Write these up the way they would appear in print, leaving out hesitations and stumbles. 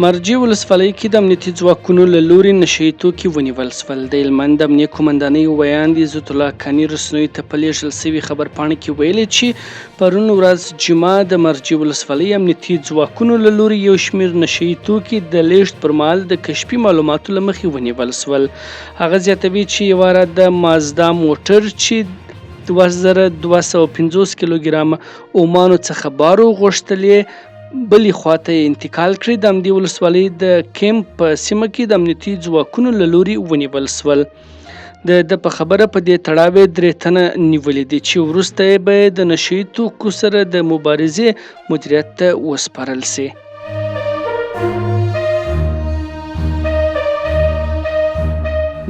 مرجې ولسوالۍ کې د امنیتي ځواکونو له لوري نشه یي توکي ونیول شول. د هلمند امنیه قومندانۍ ویاند عزت الله کاني رسنیو ته په لیږل شوي خبرپاڼه کې ویلي چې پرون ورځ جمعه د مرجې ولسوالۍ امنیتي ځواکونو له لوري یو شمېر نشه یي توکي د لیږد پر مهال د کشفي معلوماتو له مخې ونیول شول. هغه زیاتوي چې یوه واره د مازدا موټر چې 2250 کیلوګرامه اومانو څخه بارو غوښتلې بلې خواته یې انتقال کړي د همدې ولسوالۍ د کیمپ په سیمه کې د امنیتي ځواکونو له لوري ونیول شول. د په خبره په دې تړاو 3 تنه نیولي دي چې وروسته یې به د نشه یي توکو سره د مبارزې مدیریت ته وسپارل سي.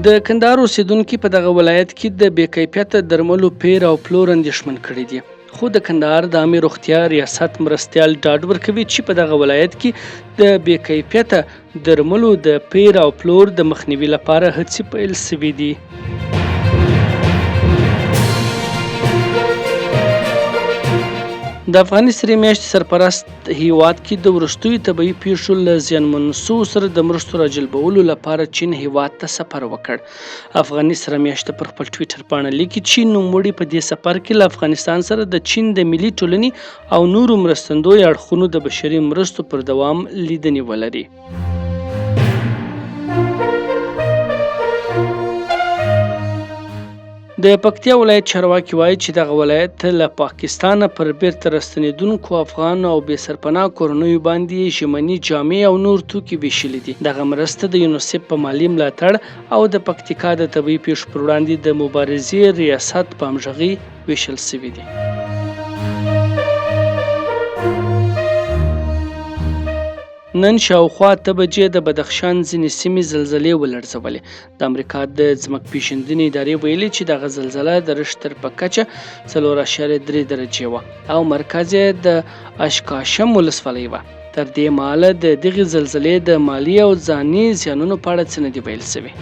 د کندهار اوسیدونکي په دغه ولایت کې د بې کیفیته درملو پیر او پلور اندېښمن کړي دي. خو د کندهار د عامې روغتیا ریاست مرستیال ډاډ ورکوي چې په دغه ولایت کې د بې کیفیته درملو د پیر او پلور د مخنیوي لپاره هڅې پیل شوي دي. د افغانستان میاشتې سرپرست هیواد کې د وروستیو طبیعي پیښو له زیانمنو سوو سره د مرستو راجلبولو لپاره چین هیواد ته سفر وکړ. افغانستان میاشته پر خپل ټویټر باندې لیکي چې نوموړي په دې سفر کې له افغانستان سره د چین د ملي ټولنې او نورو مرستندویو اړخونو د بشري مرستو پر دوام لیدنې ولري. د پکتیا ولایت چارواکي وایي چې دغه ولایت له پاکستانه پر بیرته راستنېدونکو افغان او بې سرپناه کورنیو باندې ژمني جامې او نور توکي ویشلي دي. دغه مرسته د یونیسف په مالي ملاتړ او د پکتیکا د طبیعي پیښو پر وړاندې د مبارزې ریاست په همغږۍ ویشل شوي دي. نن شاوخوا 8 بجې د بدخشان ځینې سیمې زلزلې ولړزولې. د امریکا د ځمکپېژندنې ادارې ویلي چې دغه زلزله د رشتر په کچه 4.3 درجې وه او مرکز یې د اشکاشم ولسوالۍ وه. تر دې مهاله د دغې زلزلې د مالي او ځاني زیانونو په اړه څه نه دي ویل شوي.